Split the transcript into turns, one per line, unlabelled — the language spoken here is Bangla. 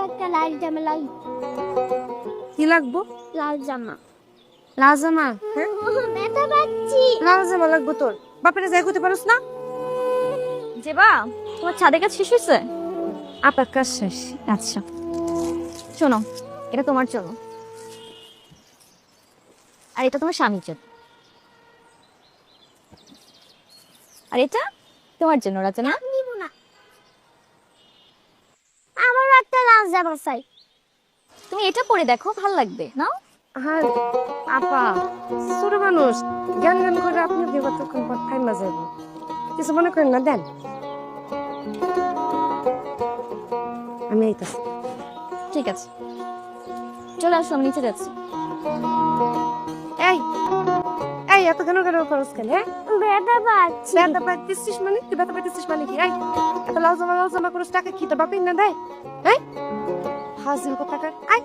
একটা লাল জামা লাগবে।
কি লাগবো?
লাল জামা।
লাল জামা? হ্যাঁ,
ব্যথা পাচ্ছি।
লাল জামা লাগবো তোর? বাপেরে যাই করতে পারোস না?
যে বা তোমার ছাদের কাজ শেষ হয়েছে?
আপার কাজ শেষ।
আচ্ছা শোনো, এটা তোমার জন্য আর এটা তোমার স্বামীর জন্য আর এটা তোমার জন্য রচনা।
নিব না। আমারও একটা লাল জামা চাই।
তুমি এটা পরে দেখো, ভাল লাগবে নাও।
হ্যাঁ আপা, ছোট মানুষ, জ্ঞান জ্ঞান করে আপনি দেবার তখন টাইমা যাব, কিছু মনে করেন না, দেন। আমি এইটাছি।
ঠিক আছে, চলে আসো, আমি নিচে যাচ্ছি।
এই এই এত কেন কেন খরচ কেন? হ্যাঁ,
ব্যথা পাচ্ছি।
ব্যথা পাইতেছিস মানে? তুই ব্যথা পাইতেছিস মানে কি? এই এত লাল জামা করিস, টাকা কি তোর বাপের না দেয়? হ্যাঁ, হাজির কোথাকার। আই